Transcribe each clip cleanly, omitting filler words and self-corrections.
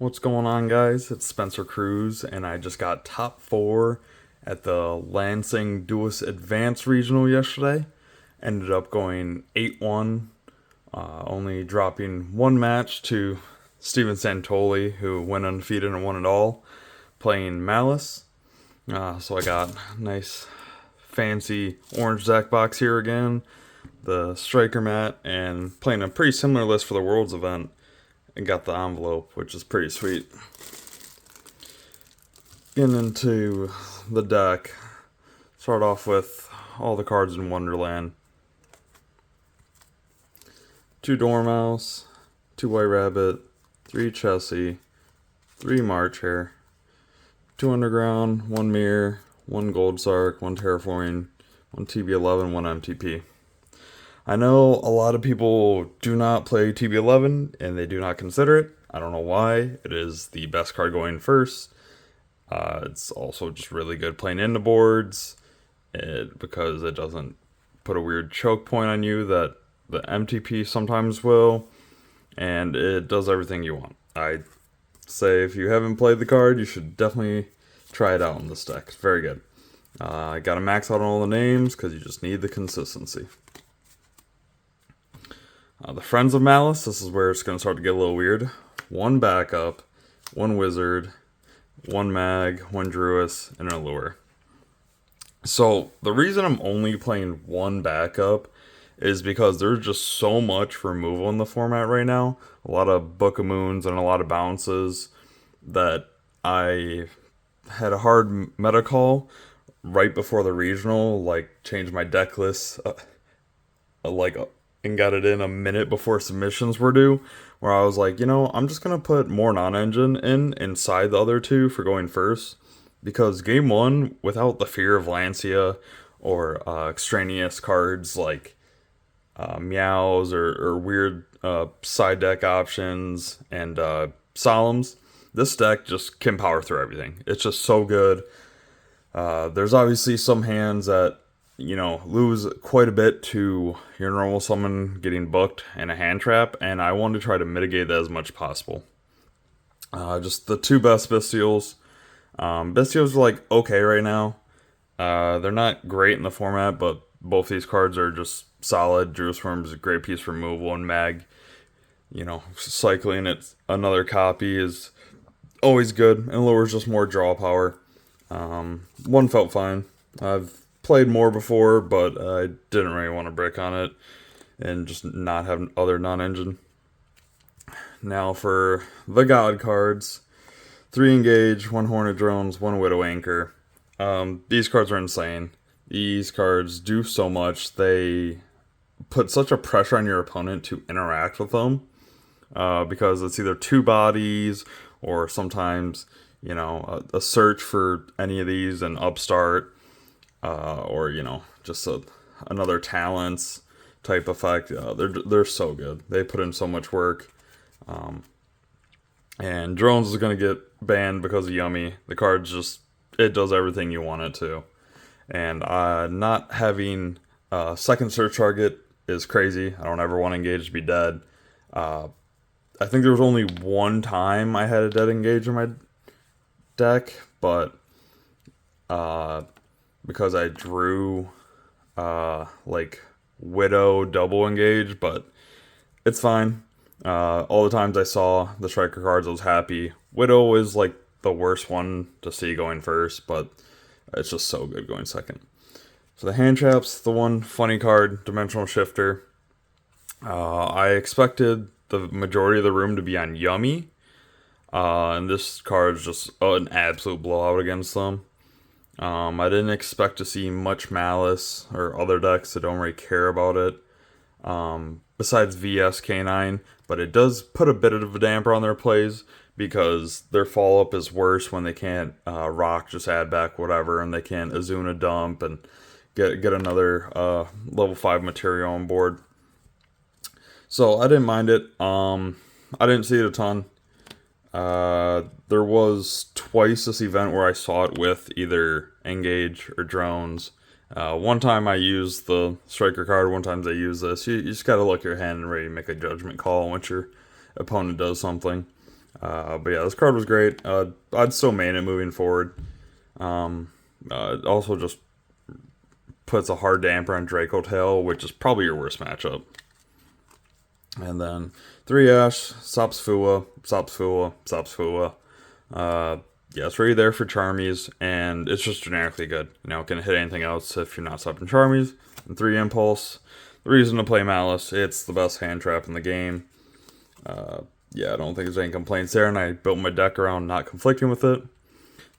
What's going on, guys? It's Spencer Kruse, and I just got top 4 at the Lansing DUAD Advanced Regional yesterday. Ended up going 8-1, only dropping one match to Steven Santoli, who went undefeated and won it all, playing Maliss. So I got a nice, fancy orange deck box here again, the striker mat, and playing a pretty similar list for the Worlds event. And got the envelope, which is pretty sweet. Getting into the deck, start off with all the cards in Wonderland. 2 Dormouse, 2 White Rabbit, 3 Chessie, 3 March Hare, 2 Underground, 1 Mirror, 1 Gold Sark, 1 Terraforming, 1 TB11, 1 MTP. I know a lot of people do not play TB11 and they do not consider it. I don't know why. It is the best card going first. It's also just really good playing into boards because it doesn't put a weird choke point on you that the MTP sometimes will. And it does everything you want. I say if you haven't played the card, you should definitely try it out in this deck. It's very good. I got to max out on all the names because you just need the consistency. The Friends of Maliss, this is where it's going to start to get a little weird. 1 backup, 1 wizard, 1 mag, 1 druid, and an allure. So the reason I'm only playing 1 backup is because there's just so much removal in the format right now. A lot of Book of Moons and a lot of bounces that I had a hard meta call right before the regional, like changed my deck list and got it in a minute before submissions were due, where I was like, I'm just going to put more non-engine inside the other 2 for going first, because game 1, without the fear of Lancia or extraneous cards like Meows or weird side deck options and Solemns, this deck just can power through everything. It's just so good. There's obviously some hands that lose quite a bit to your normal summon getting booked and a hand trap, and I want to try to mitigate that as much as possible. Just the 2 best Bestials. Bestials are okay right now. They're not great in the format, but both these cards are just solid. Druid is a great piece for removal, and Mag, cycling it another copy is always good, and lowers just more draw power. 1 felt fine. I've played more before, but I didn't really want to brick on it and just not have other non-engine. Now for the God cards. 3 Engage, 1 Hornet Drones, 1 Widow Anchor. These cards are insane. These cards do so much. They put such a pressure on your opponent to interact with them because it's either 2 bodies or sometimes, a search for any of these and upstart. Or just another talents type effect. They're so good. They put in so much work. And Drones is going to get banned because of Yummy. The card it does everything you want it to. And not having a second search target is crazy. I don't ever want to engage to be dead. I think there was only 1 time I had a dead engage in my deck, but because I drew Widow double engage, but it's fine. All the times I saw the striker cards, I was happy. Widow is the worst one to see going first, but it's just so good going second. So the hand traps, the 1 funny card, Dimensional Shifter. I expected the majority of the room to be on Yummy, and this card is just an absolute blowout against them. I didn't expect to see much Maliss or other decks that don't really care about it, besides VS K9, but it does put a bit of a damper on their plays because their follow-up is worse when they can't rock, just add back whatever, and they can't Azuna dump and get another level 5 material on board. So I didn't mind it. I didn't see it a ton. There was twice this event where I saw it with either Engage or Drones. One time I used the Striker card, one time I used this. You just gotta look your hand and ready to make a judgment call once your opponent does something. But yeah, this card was great. I'd still main it moving forward. It also just puts a hard damper on Draco Tail, which is probably your worst matchup. And then 3 Ash, Sapsfua, Sapsfua, Sapsfua. Yeah, it's really there for Charmies, and it's just generically good. You know, it can hit anything else if you're not stopping Charmies. And 3 Impulse. The reason to play Maliss, it's the best hand trap in the game. Yeah, I don't think there's any complaints there, and I built my deck around not conflicting with it.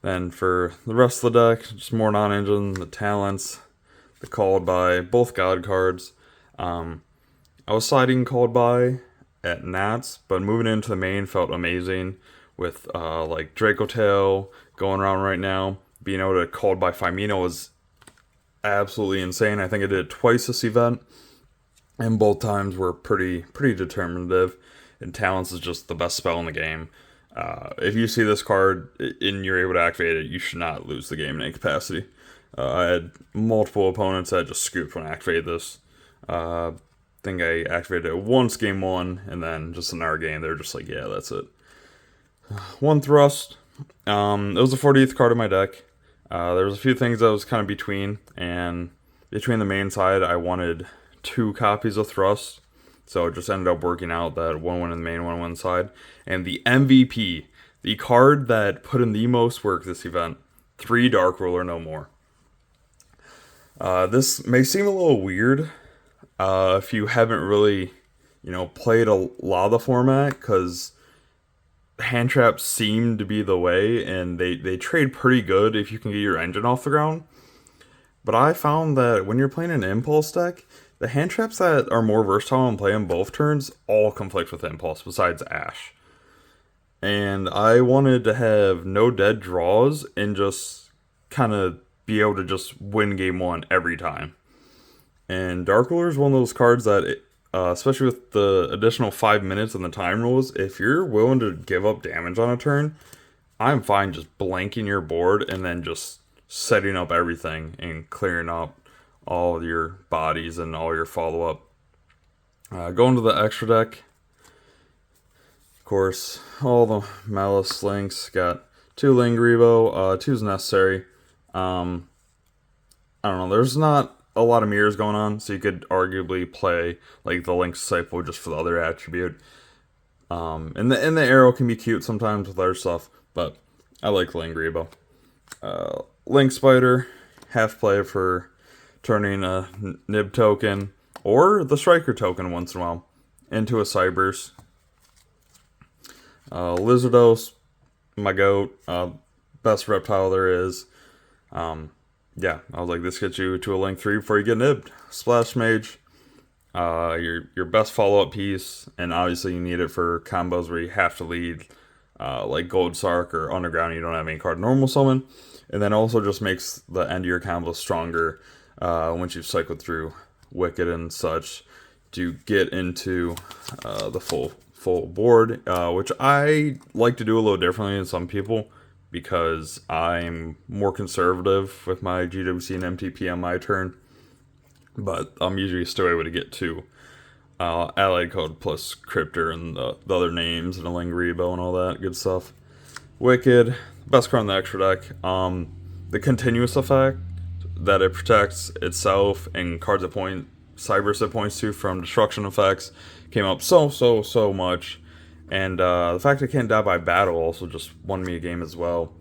Then for the rest of the deck, just more non-engine, the talents, the called by, both god cards. I was siding called by at Nats, but moving into the main felt amazing with like Draco Tail going around right now. Being able to called by Firmino was absolutely insane. I think I did it twice this event, and both times were pretty determinative. And Talents is just the best spell in the game. If you see this card and you're able to activate it, you should not lose the game in any capacity. I had multiple opponents that just scooped when I activated this. I think I activated it once game 1, and then just in our game, they're just like, yeah, that's it. 1 Thrust. It was the 40th card in my deck. There was a few things that was kind of between, and between the main side, I wanted 2 copies of Thrust. So it just ended up working out that one went in the main, one went inside. And the MVP, the card that put in the most work this event, 3 Dark Ruler No More. This may seem a little weird if you haven't really, played a lot of the format, because hand traps seem to be the way, and they trade pretty good if you can get your engine off the ground. But I found that when you're playing an Impulse deck, the hand traps that are more versatile and play on both turns all conflict with Impulse, besides Ash. And I wanted to have no dead draws and just kind of be able to just win game 1 every time. And Dark Ruler is one of those cards that, especially with the additional 5 minutes and the time rules, if you're willing to give up damage on a turn, I'm fine just blanking your board and then just setting up everything and clearing up all of your bodies and all your follow-up. Going to the extra deck, of course, all the Maliss links. Got 2 Lingribo, 2 is necessary. I don't know, there's not a lot of mirrors going on, so you could arguably play like the Link Disciple just for the other attribute. And the arrow can be cute sometimes with other stuff, but I like Lingribo. Link Spider, half play for turning a Nib token or the Striker token once in a while into a Cyberse. Lizardos, my goat, best reptile there is. Yeah, I was like, this gets you to a Link 3 before you get nibbed. Splash Mage, your best follow-up piece, and obviously you need it for combos where you have to lead, like Gold Sark or Underground, you don't have any card normal summon. And then also just makes the end of your combo stronger once you've cycled through Wicked and such to get into the full board, which I like to do a little differently than some people, because I'm more conservative with my GWC and MTP on my turn. But I'm usually still able to get to Allied Code plus Cryptor and the other names and a Lingribo and all that good stuff. Wicked, best card in the extra deck. The continuous effect that it protects itself and cards it point, Cyberse it points to from destruction effects came up so much. And the fact I can't die by battle also just won me a game as well.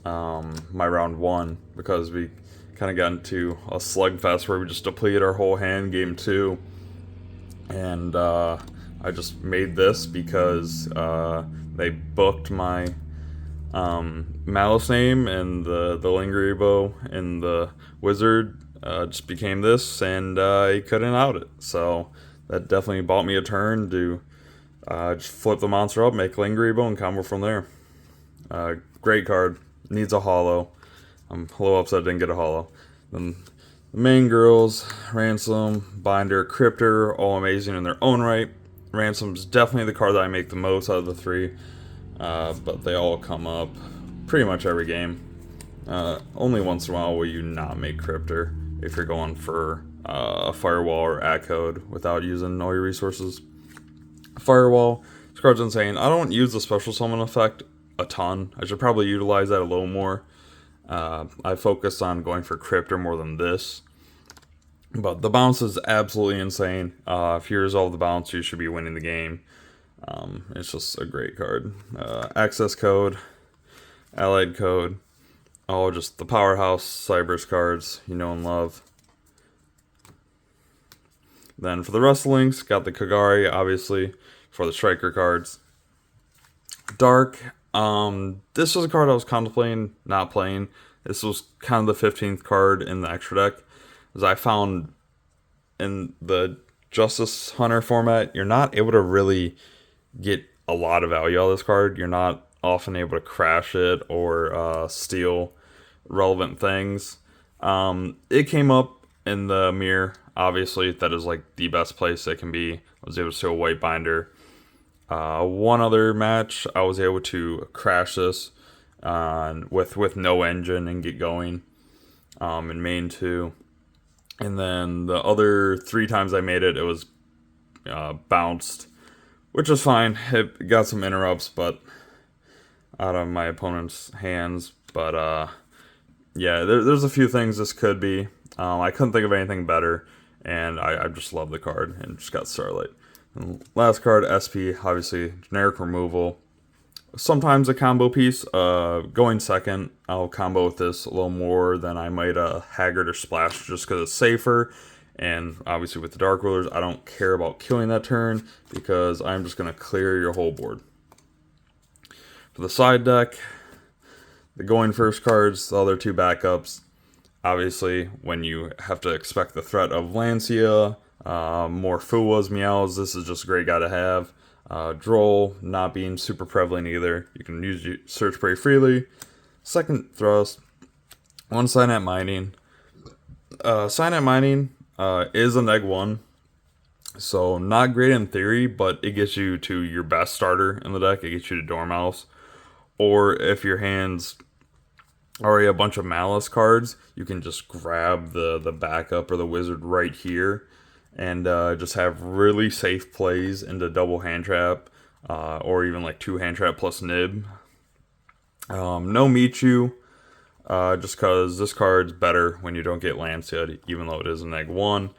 My round 1, because we kind of got into a slugfest where we just depleted our whole hand game 2. And I just made this because they booked my Maliss name, and the Lingribo and the Wizard just became this, and I couldn't out it. So that definitely bought me a turn to just flip the monster up, make Lingribo, and combo from there. Great card. Needs a holo. I'm a little upset I didn't get a holo. Then the main girls, Ransom, Binder, Cryptor, all amazing in their own right. Ransom's definitely the card that I make the most out of the 3. But they all come up pretty much every game. Only once in a while will you not make Cryptor if you're going for a Firewall or Ad Code without using all your resources. Firewall, This card's insane. I don't use the special summon effect a ton. I should probably utilize that a little more. I focused on going for Cryptor more than this. But the bounce is absolutely insane. If you resolve the bounce, you should be winning the game. It's just a great card. Access code, allied code, all just the powerhouse Cybers cards you know and love. Then for the rest of the links, got the Kagari, obviously, for the striker cards. Dark, this was a card I was contemplating not playing. This was kind of the 15th card in the extra deck. As I found in the Justice Hunter format, you're not able to really get a lot of value out of this card. You're not often able to crash it or steal relevant things. It came up in the mirror, obviously. That is like the best place it can be. I was able to steal a white binder. One other match, I was able to crash this with no engine and get going in main 2. And then the other 3 times I made it, it was bounced, which was fine. It got some interrupts, but out of my opponent's hands. But yeah, there's a few things this could be. I couldn't think of anything better, and I just love the card and just got Starlight. And last card, SP, obviously generic removal. Sometimes a combo piece. Going second, I'll combo with this a little more than I might Haggard or Splash just because it's safer. And obviously with the Dark Rulers, I don't care about killing that turn because I'm just going to clear your whole board. For the side deck, the going first cards, the other 2 backups. Obviously, when you have to expect the threat of Lancia, more Fuwas, Meows, this is just a great guy to have. Droll, not being super prevalent either. You can use Search pretty freely. Second thrust, 1 Signet Mining. Signet Mining is a neg-1, so not great in theory, but it gets you to your best starter in the deck. It gets you to Dormouse. Or if your hand's already a bunch of Maliss cards, you can just grab the backup or the wizard right here and just have really safe plays into double hand trap or even like 2 hand trap plus nib. No Michu, just because this card's better when you don't get Lancia, even though it is a neg-1.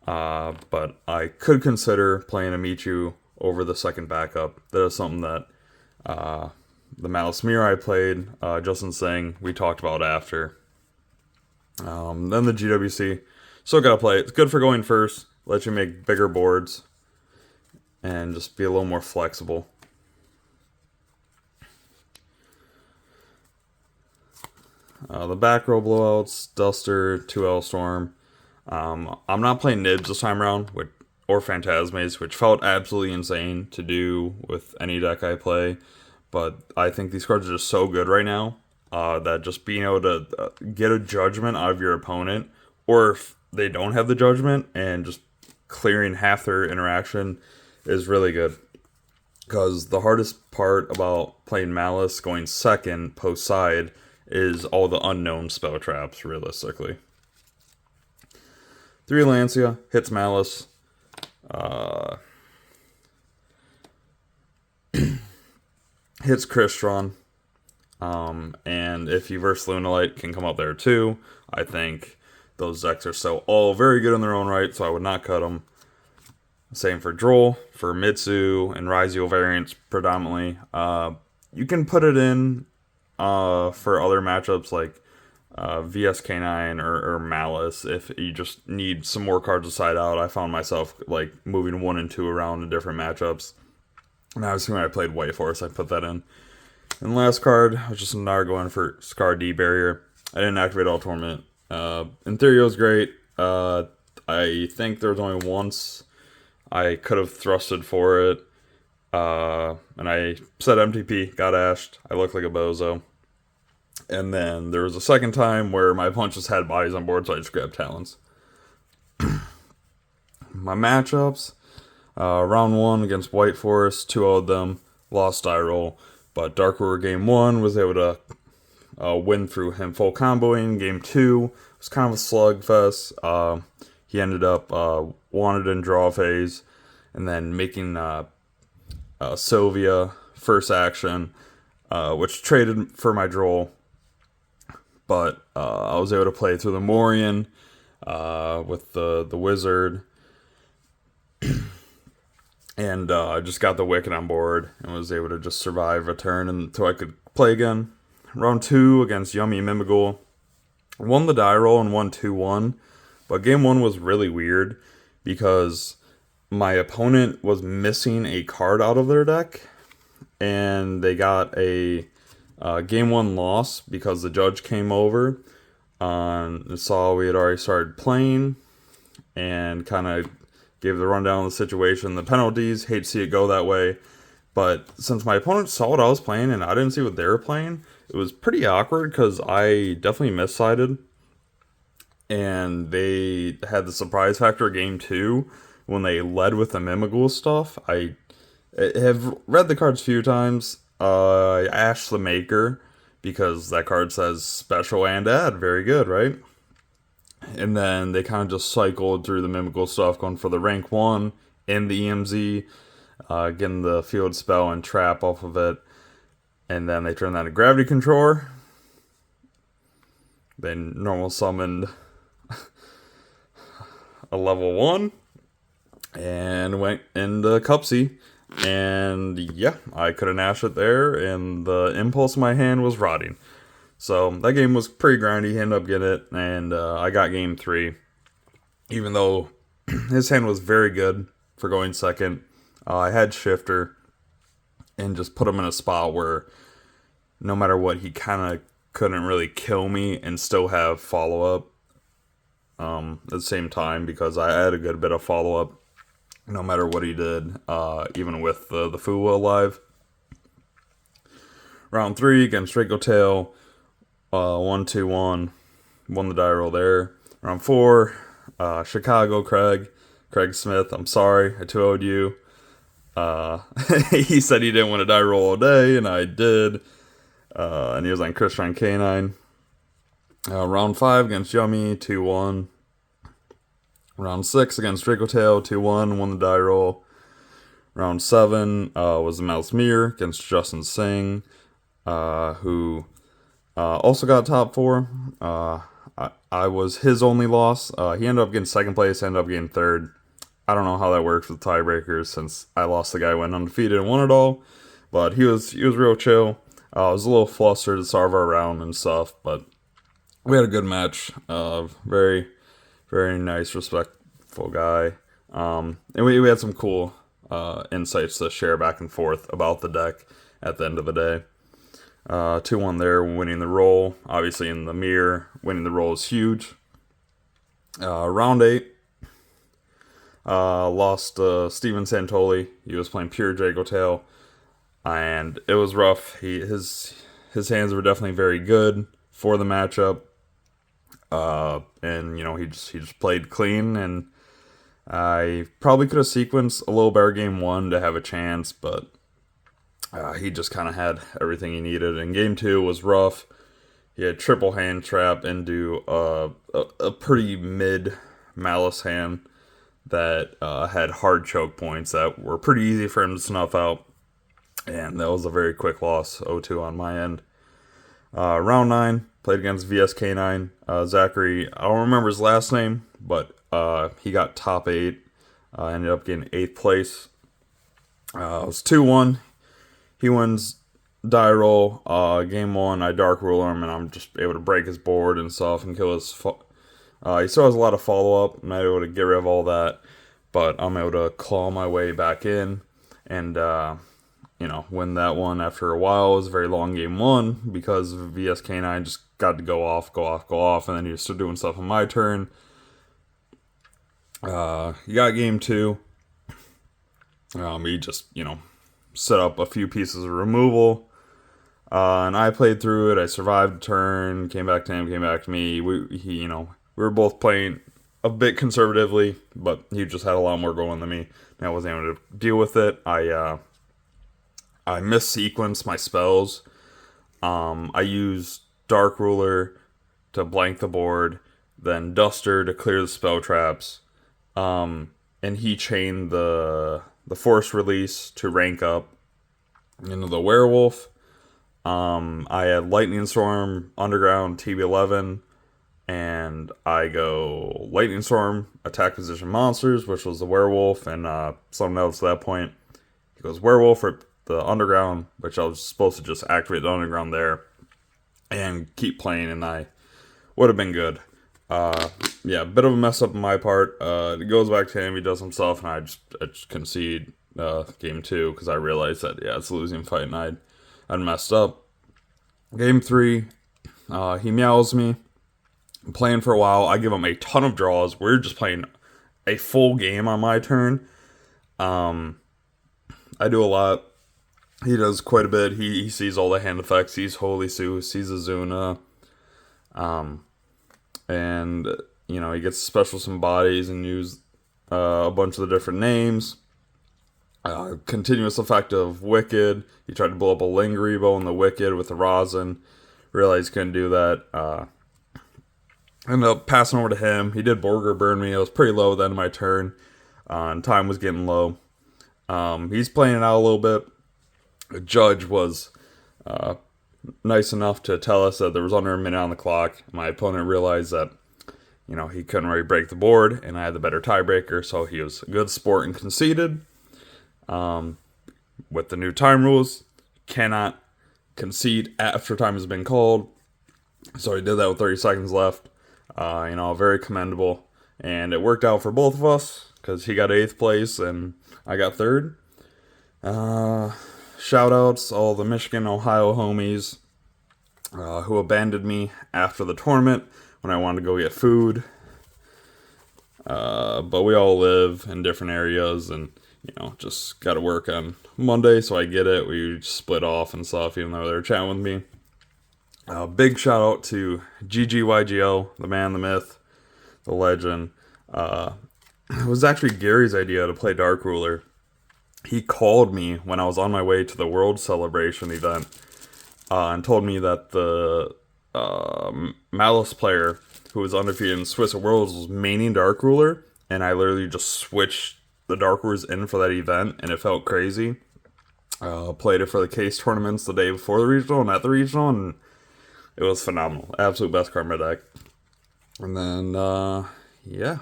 But I could consider playing a Michu over the second backup. That is something that the Malice Mirror I played, Justin saying we talked about after. Then the GWC. Still gotta play it. It's good for going first. Let you make bigger boards. And just be a little more flexible. The back row blowouts, Duster, 2L Storm. I'm not playing Nibs this time around, or Phantasmes, which felt absolutely insane to do with any deck I play. But I think these cards are just so good right now that just being able to get a judgment out of your opponent, or if they don't have the judgment, and just clearing half their interaction is really good. Because the hardest part about playing Malice going second post-side is all the unknown spell traps, realistically. 3 Lancia, hits Malice. Hits Crystron. And if you verse Lunalight, can come up there too. I think those decks are so all very good in their own right, so I would not cut them. Same for Droll, for Mitsu, and Raizio variants predominantly. You can put it in for other matchups like VSK9 or Malice if you just need some more cards to side out. I found myself like moving 1 and 2 around in different matchups. And obviously when I played White Force, I put that in. And last card was just another going for Scar D Barrier. I didn't activate all tournament. In theory, it was great. I think there was only once I could have thrusted for it. And I said MTP, got ashed. I looked like a bozo. And then there was a second time where my opponent just had bodies on board, so I just grabbed Talons. My matchups, round 1 against White Forest, 2-0'd them, lost die roll. But Dark Ruler game 1 was able to win through him full comboing. Game 2 was kind of a slugfest. He ended up wanted in draw phase, and then making Sylvia first action, which traded for my Droll, but I was able to play through the Morian with the Wizard, and I just got the Wicked on board and was able to just survive a turn until I could play again. Round 2 against Yummy Mimigul. Won the die roll and won 2-1, but game 1 was really weird because my opponent was missing a card out of their deck, and they got a game 1 loss because the judge came over and saw we had already started playing and kind of gave the rundown of the situation, the penalties. Hate to see it go that way, but since my opponent saw what I was playing and I didn't see what they were playing, it was pretty awkward because I definitely missided, and they had the surprise factor game 2 when they led with the Mimigul stuff. I have read the cards a few times. I Ash the Maker because that card says special and add. Very good, right? And then they kind of just cycled through the Mimigul stuff, going for the rank 1 in the EMZ, getting the field spell and trap off of it. And then they turned that to Gravity Controller. They normal summoned a level 1 and went into Cupsy. And yeah, I couldn't Ash it there, and the impulse in my hand was rotting. So that game was pretty grindy. He ended up getting it, and I got game 3. Even though his hand was very good for going second, I had Shifter and just put him in a spot where no matter what, he kind of couldn't really kill me and still have follow-up at the same time, because I had a good bit of follow-up no matter what he did, even with the Fuwa alive. Round 3 against Draco Tail, 1-2-1, won the die roll there. Round 4, Chicago Craig Smith, I'm sorry, I 2-0'd you. He said he didn't want to die roll all day, and I did. And he was on Christian K9. Round 5 against Yummy, 2-1. Round 6 against Draco Tail, 2-1, won the die roll. Round 7 was the Mouse Mirror against Justin Singh, who also got top 4. I was his only loss. He ended up getting second place, ended up getting third. I don't know how that works with tiebreakers, since I lost the guy who went undefeated and won it all. But he was real chill. I was a little flustered to start our round and stuff, but we had a good match. Very, very nice, respectful guy. And we had some cool insights to share back and forth about the deck at the end of the day. 2-1 there, winning the roll. Obviously in the mirror, winning the roll is huge. Round 8. Lost Steven Santoli. He was playing pure Draco Tail, and it was rough. His hands were definitely very good for the matchup. And he just played clean, and I probably could have sequenced a little better game 1 to have a chance, but he just kind of had everything he needed. And game 2 was rough. He had triple hand trap into a pretty mid Maliss hand that had hard choke points that were pretty easy for him to snuff out. And that was a very quick loss, 0-2 on my end. Round 9, played against VSK9. Zachary, I don't remember his last name, but he got top 8. Ended up getting 8th place. It was 2-1. He wins die roll. Game 1, I Dark Ruler him, and I'm just able to break his board and stuff and kill his... he still has a lot of follow-up. I'm not able to get rid of all that, but I'm able to claw my way back in and, win that one after a while. It was a very long game 1 because VSK9 just got to go off, and then he was still doing stuff on my turn. You got game 2. He just, set up a few pieces of removal. And I played through it. I survived a turn, came back to him, came back to me. We were both playing a bit conservatively, but he just had a lot more going than me, and I wasn't able to deal with it. I missequenced my spells. I used Dark Ruler to blank the board, then Duster to clear the spell traps, and he chained the the force release to rank up into the werewolf. I had lightning storm, underground, TB11, and I go lightning storm, attack position monsters, which was the werewolf, and something else at that point. He goes werewolf for the underground, which I was supposed to just activate the underground there and keep playing, and I would have been good. Yeah, bit of a mess up on my part. It goes back to him, he does himself, and I just concede game 2 because I realized that, yeah, it's a losing fight, and I'd messed up. Game 3, he meows me. I'm playing for a while. I give him a ton of draws. We're just playing a full game on my turn. I do a lot. He does quite a bit. He sees all the hand effects. He's Holy Sue, sees Azuna. And, you know, he gets special some bodies and use a bunch of the different names. Continuous effect of Wicked. He tried to blow up a Lingeribo in the Wicked with the Rosin. Realized he couldn't do that. Ended up passing over to him. He did Borger burn me. I was pretty low at the end of my turn. And time was getting low. He's playing it out a little bit. The judge was nice enough to tell us that there was under a minute on the clock. My opponent realized that, you know, he couldn't really break the board, and I had the better tiebreaker, so he was a good sport and conceded. With the new time rules, cannot concede after time has been called. So he did that with 30 seconds left. You know, very commendable. And it worked out for both of us, because he got 8th place and I got 3rd. Shout outs, all the Michigan, Ohio homies who abandoned me after the tournament when I wanted to go get food. But we all live in different areas and, you know, just got to work on Monday, so I get it. We split off and stuff, even though they were chatting with me. Big shout out to GGYGO, the man, the myth, the legend. It was actually Gary's idea to play Dark Ruler. He called me when I was on my way to the World Celebration event and told me that the Maliss player who was undefeated in Swiss Worlds was maining Dark Ruler, and I literally just switched the Dark Rulers in for that event, and it felt crazy. Played it for the case tournaments the day before the regional and at the regional, and it was phenomenal. Absolute best card in my deck. And then, yeah.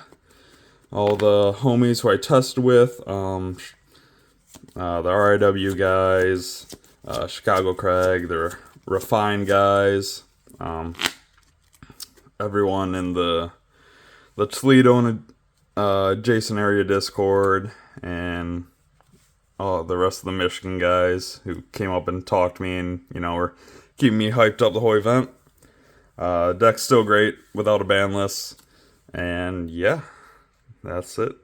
All the homies who I tested with, the RIW guys, Chicago Craig, the Refined guys, everyone in the Toledo and Jason area Discord, and the rest of the Michigan guys who came up and talked to me and, you know, were keeping me hyped up the whole event. Deck's still great without a ban list. And yeah, that's it.